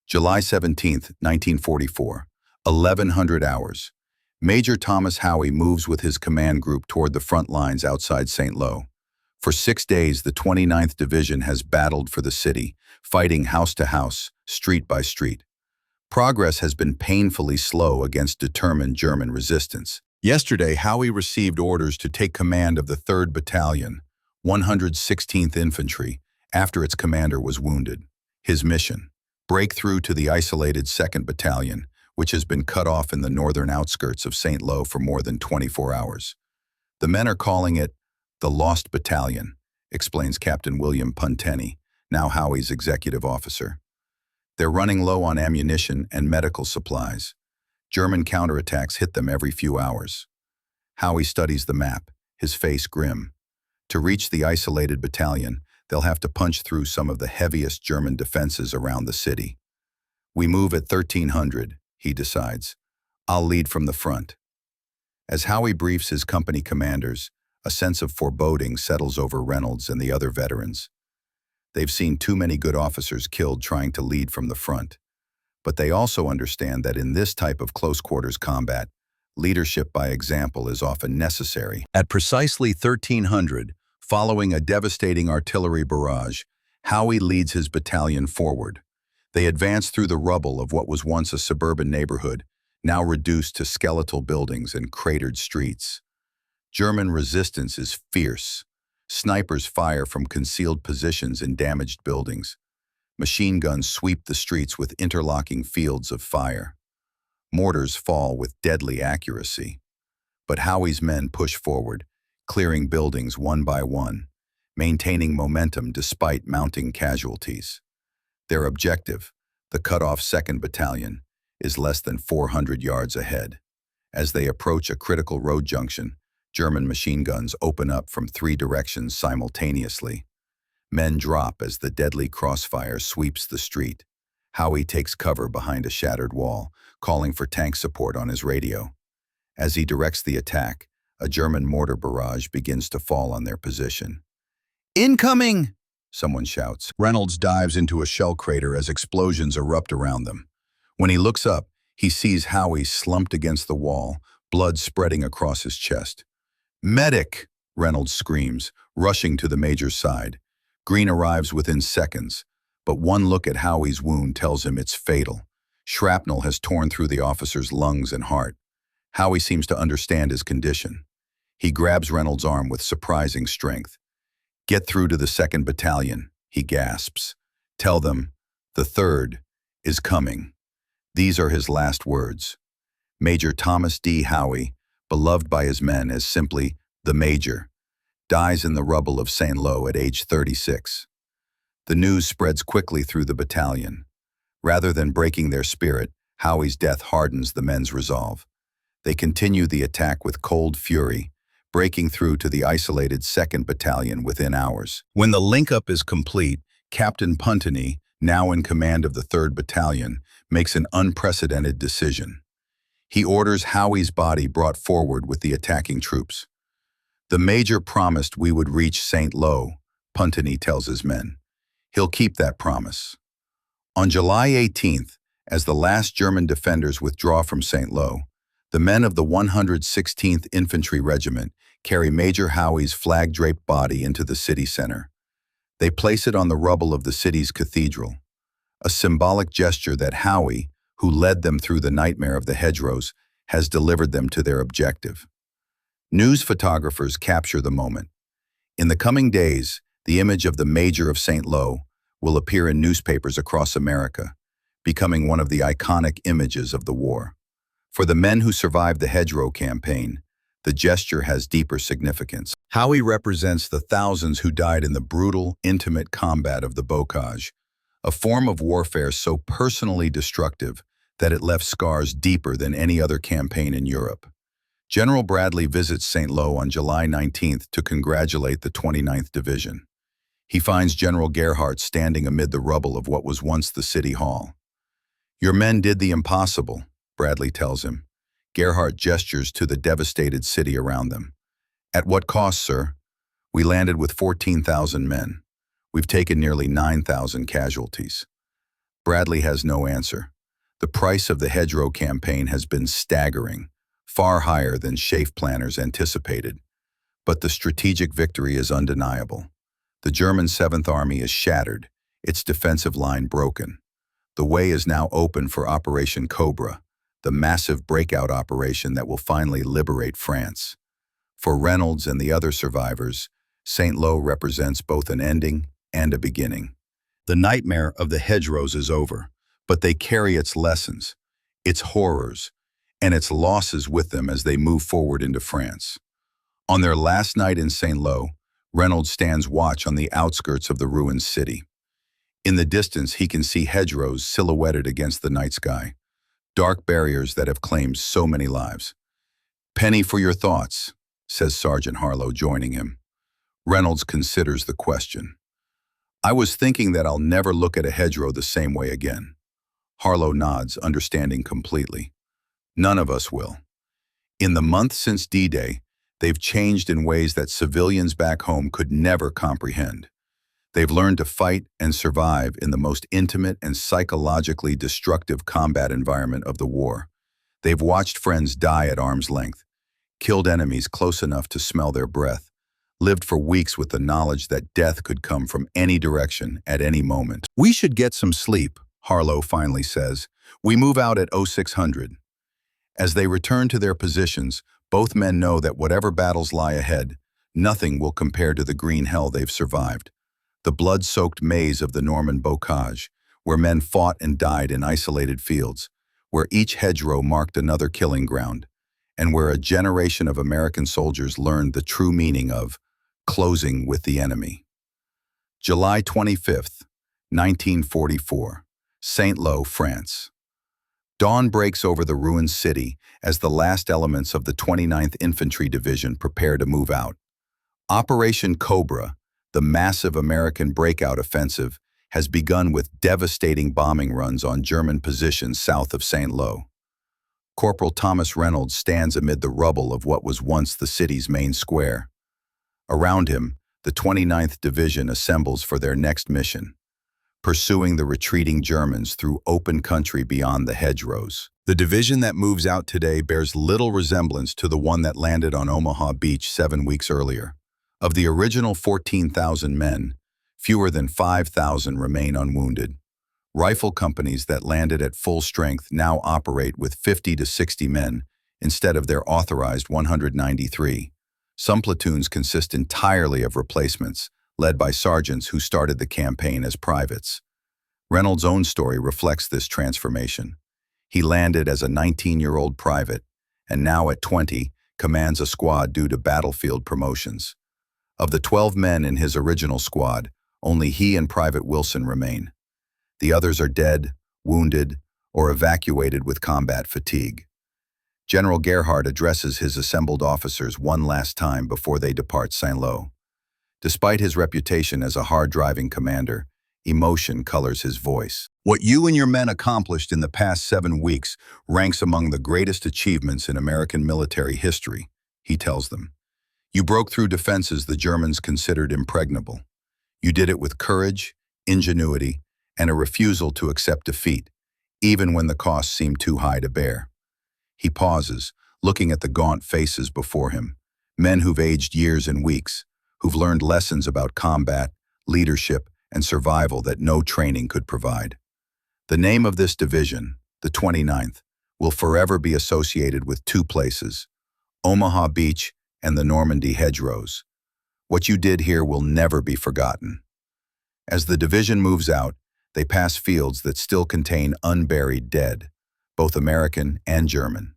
July 17, 1944, 1100 hours. Major Thomas Howe moves with his command group toward the front lines outside St. Lo. For 6 days, the 29th Division has battled for the city, fighting house to house, street by street. Progress has been painfully slow against determined German resistance. Yesterday, Howe received orders to take command of the 3rd Battalion, 116th Infantry, after its commander was wounded. His mission: break through to the isolated 2nd Battalion, which has been cut off in the northern outskirts of St. Lo for more than 24 hours. The men are calling it the Lost Battalion, explains Captain William Puntenny, now Howe's executive officer. They're running low on ammunition and medical supplies. German counterattacks hit them every few hours. Howe studies the map, his face grim. To reach the isolated battalion, they'll have to punch through some of the heaviest German defenses around the city. We move at 1300, he decides. I'll lead from the front. As Howe briefs his company commanders, a sense of foreboding settles over Reynolds and the other veterans. They've seen too many good officers killed trying to lead from the front. But they also understand that in this type of close-quarters combat, leadership by example is often necessary. At precisely 1300, following a devastating artillery barrage, Howe leads his battalion forward. They advance through the rubble of what was once a suburban neighborhood, now reduced to skeletal buildings and cratered streets. German resistance is fierce. Snipers fire from concealed positions in damaged buildings. Machine guns sweep the streets with interlocking fields of fire. Mortars fall with deadly accuracy. But Howe's men push forward, clearing buildings one by one, maintaining momentum despite mounting casualties. Their objective, the cut-off 2nd Battalion, is less than 400 yards ahead. As they approach a critical road junction, German machine guns open up from 3 directions simultaneously. Men drop as the deadly crossfire sweeps the street. Howe takes cover behind a shattered wall, calling for tank support on his radio. As he directs the attack, a German mortar barrage begins to fall on their position. "Incoming!" someone shouts. Reynolds dives into a shell crater as explosions erupt around them. When he looks up, he sees Howe slumped against the wall, blood spreading across his chest. "Medic!" Reynolds screams, rushing to the major's side. Green arrives within seconds, but one look at Howe's wound tells him it's fatal. Shrapnel has torn through the officer's lungs and heart. Howe seems to understand his condition. He grabs Reynolds' arm with surprising strength. "Get through to the 2nd Battalion," he gasps. "Tell them, the 3rd is coming." These are his last words. Major Thomas D. Howe, beloved by his men as simply the Major, dies in the rubble of St. Lo at age 36. The news spreads quickly through the battalion. Rather than breaking their spirit, Howe's death hardens the men's resolve. They continue the attack with cold fury, breaking through to the isolated 2nd Battalion within hours. When the link-up is complete, Captain Puntenny, now in command of the 3rd Battalion, makes an unprecedented decision. He orders Howe's body brought forward with the attacking troops. "The Major promised we would reach St. Lo," Puntenny tells his men. He'll keep that promise. On July 18th, as the last German defenders withdraw from St. Lo, the men of the 116th Infantry Regiment carry Major Howe's flag-draped body into the city center. They place it on the rubble of the city's cathedral, a symbolic gesture that Howe, who led them through the nightmare of the hedgerows, has delivered them to their objective. News photographers capture the moment. In the coming days, the image of the Major of St. Lo will appear in newspapers across America, becoming one of the iconic images of the war. For the men who survived the Hedgerow campaign, the gesture has deeper significance. Howe represents the thousands who died in the brutal, intimate combat of the bocage, a form of warfare so personally destructive that it left scars deeper than any other campaign in Europe. General Bradley visits St. Lo on July 19th to congratulate the 29th Division. He finds General Gerhardt standing amid the rubble of what was once the city hall. "Your men did the impossible," Bradley tells him. Gerhardt gestures to the devastated city around them. "At what cost, sir?" "We landed with 14,000 men. We've taken nearly 9,000 casualties." Bradley has no answer. The price of the Hedgerow campaign has been staggering, far higher than SHAEF planners anticipated. But the strategic victory is undeniable. The German 7th Army is shattered, its defensive line broken. The way is now open for Operation Cobra, the massive breakout operation that will finally liberate France. For Reynolds and the other survivors, St. Lo represents both an ending and a beginning. The nightmare of the hedgerows is over, but they carry its lessons, its horrors, and its losses with them as they move forward into France. On their last night in St. Lo, Reynolds stands watch on the outskirts of the ruined city. In the distance, he can see hedgerows silhouetted against the night sky, dark barriers that have claimed so many lives. "Penny for your thoughts," says Sergeant Harlow, joining him. Reynolds considers the question. "I was thinking that I'll never look at a hedgerow the same way again." Harlow nods, understanding completely. "None of us will." In the month since D-Day, they've changed in ways that civilians back home could never comprehend. They've learned to fight and survive in the most intimate and psychologically destructive combat environment of the war. They've watched friends die at arm's length, killed enemies close enough to smell their breath, lived for weeks with the knowledge that death could come from any direction at any moment. "We should get some sleep," Harlow finally says. "We move out at 0600. As they return to their positions, both men know that whatever battles lie ahead, nothing will compare to the green hell they've survived. The blood-soaked maze of the Norman bocage, where men fought and died in isolated fields, where each hedgerow marked another killing ground, and where a generation of American soldiers learned the true meaning of closing with the enemy. July 25th, 1944, St. Lo, France. Dawn breaks over the ruined city as the last elements of the 29th Infantry Division prepare to move out. Operation Cobra, the massive American breakout offensive, has begun with devastating bombing runs on German positions south of St. Lo. Corporal Thomas Reynolds stands amid the rubble of what was once the city's main square. Around him, the 29th Division assembles for their next mission, pursuing the retreating Germans through open country beyond the hedgerows. The division that moves out today bears little resemblance to the one that landed on Omaha Beach 7 weeks earlier. Of the original 14,000 men, fewer than 5,000 remain unwounded. Rifle companies that landed at full strength now operate with 50 to 60 men instead of their authorized 193. Some platoons consist entirely of replacements, led by sergeants who started the campaign as privates. Reynolds' own story reflects this transformation. He landed as a 19-year-old private, and now at 20, commands a squad due to battlefield promotions. Of the 12 men in his original squad, only he and Private Wilson remain. The others are dead, wounded, or evacuated with combat fatigue. General Gerhardt addresses his assembled officers one last time before they depart St. Lo. Despite his reputation as a hard-driving commander, emotion colors his voice. "What you and your men accomplished in the past 7 weeks ranks among the greatest achievements in American military history," he tells them. "You broke through defenses the Germans considered impregnable. You did it with courage, ingenuity, and a refusal to accept defeat, even when the costs seemed too high to bear." He pauses, looking at the gaunt faces before him, men who've aged years and weeks, who've learned lessons about combat, leadership, and survival that no training could provide. The name of this division, the 29th, will forever be associated with 2 places, Omaha Beach and the Normandy Hedgerows. What you did here will never be forgotten. As the division moves out, they pass fields that still contain unburied dead, both American and German.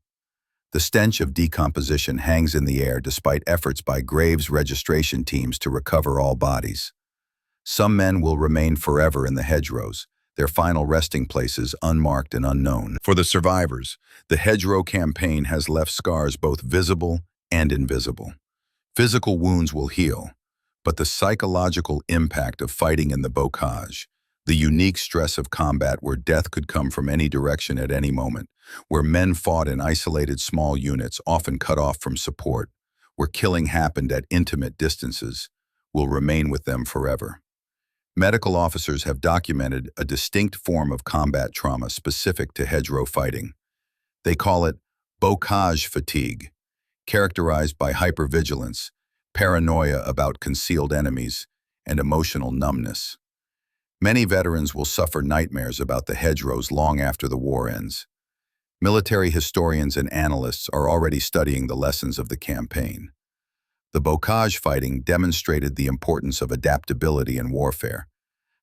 The stench of decomposition hangs in the air despite efforts by graves registration teams to recover all bodies. Some men will remain forever in the hedgerows, their final resting places unmarked and unknown. For the survivors, the Hedgerow campaign has left scars both visible and invisible. Physical wounds will heal, but the psychological impact of fighting in the bocage, the unique stress of combat where death could come from any direction at any moment, where men fought in isolated small units often cut off from support, where killing happened at intimate distances, will remain with them forever. Medical officers have documented a distinct form of combat trauma specific to hedgerow fighting. They call it bocage fatigue, characterized by hypervigilance, paranoia about concealed enemies, and emotional numbness. Many veterans will suffer nightmares about the hedgerows long after the war ends. Military historians and analysts are already studying the lessons of the campaign. The bocage fighting demonstrated the importance of adaptability in warfare,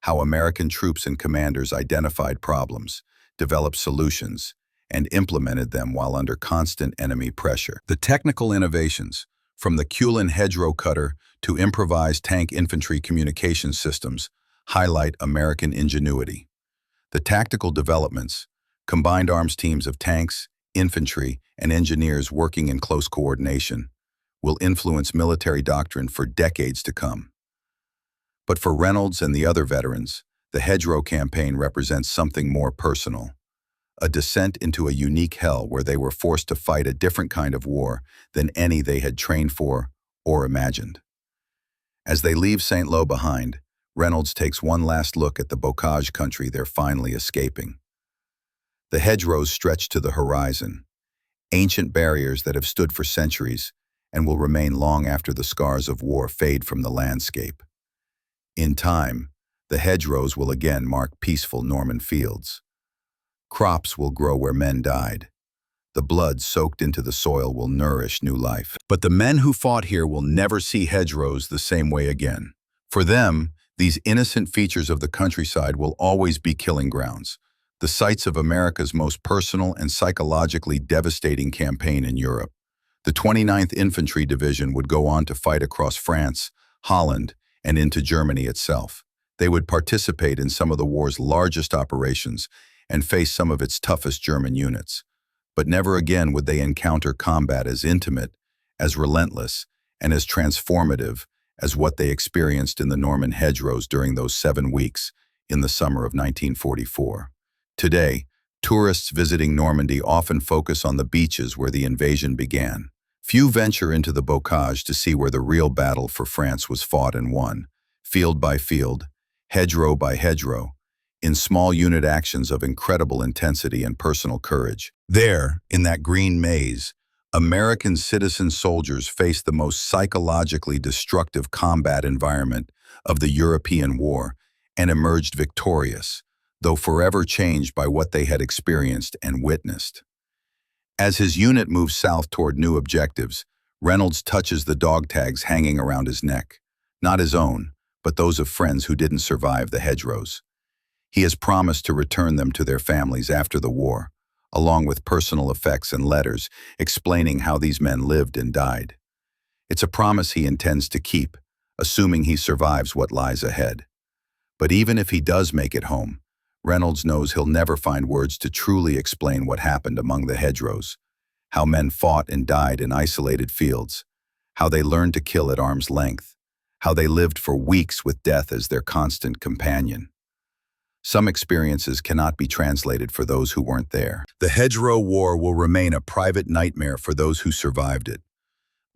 how American troops and commanders identified problems, developed solutions, and implemented them while under constant enemy pressure. The technical innovations, from the Culin hedgerow cutter to improvised tank infantry communication systems, highlight American ingenuity. The tactical developments, combined arms teams of tanks, infantry, and engineers working in close coordination, will influence military doctrine for decades to come. But for Reynolds and the other veterans, the Hedgerow campaign represents something more personal. A descent into a unique hell where they were forced to fight a different kind of war than any they had trained for or imagined. As they leave St. Lo behind, Reynolds takes one last look at the bocage country they're finally escaping. The hedgerows stretch to the horizon, ancient barriers that have stood for centuries and will remain long after the scars of war fade from the landscape. In time, the hedgerows will again mark peaceful Norman fields. Crops will grow where men died. The blood soaked into the soil will nourish new life. But the men who fought here will never see hedgerows the same way again. For them, these innocent features of the countryside will always be killing grounds, the sites of America's most personal and psychologically devastating campaign in Europe. The 29th Infantry Division would go on to fight across France, Holland, and into Germany itself. They would participate in some of the war's largest operations and face some of its toughest German units. But never again would they encounter combat as intimate, as relentless, and as transformative as what they experienced in the Norman hedgerows during those 7 weeks in the summer of 1944. Today, tourists visiting Normandy often focus on the beaches where the invasion began. Few venture into the bocage to see where the real battle for France was fought and won, field by field, hedgerow by hedgerow, in small unit actions of incredible intensity and personal courage. There, in that green maze, American citizen soldiers faced the most psychologically destructive combat environment of the European War and emerged victorious, though forever changed by what they had experienced and witnessed. As his unit moves south toward new objectives, Reynolds touches the dog tags hanging around his neck, not his own, but those of friends who didn't survive the hedgerows. He has promised to return them to their families after the war, along with personal effects and letters explaining how these men lived and died. It's a promise he intends to keep, assuming he survives what lies ahead. But even if he does make it home, Reynolds knows he'll never find words to truly explain what happened among the hedgerows, how men fought and died in isolated fields, how they learned to kill at arm's length, how they lived for weeks with death as their constant companion. Some experiences cannot be translated for those who weren't there. The Hedgerow War will remain a private nightmare for those who survived it,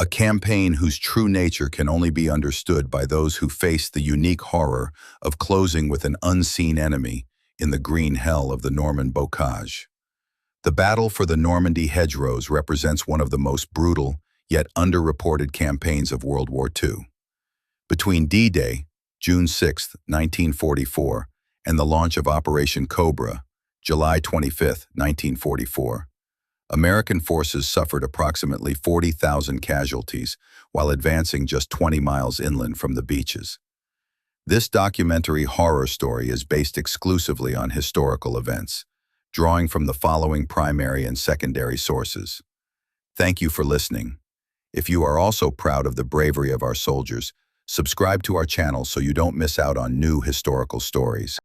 a campaign whose true nature can only be understood by those who face the unique horror of closing with an unseen enemy in the green hell of the Norman bocage. The battle for the Normandy hedgerows represents one of the most brutal, yet underreported campaigns of World War II. Between D-Day, June 6, 1944, and the launch of Operation Cobra, July 25, 1944, American forces suffered approximately 40,000 casualties while advancing just 20 miles inland from the beaches. This documentary horror story is based exclusively on historical events, drawing from the following primary and secondary sources. Thank you for listening. If you are also proud of the bravery of our soldiers, subscribe to our channel so you don't miss out on new historical stories.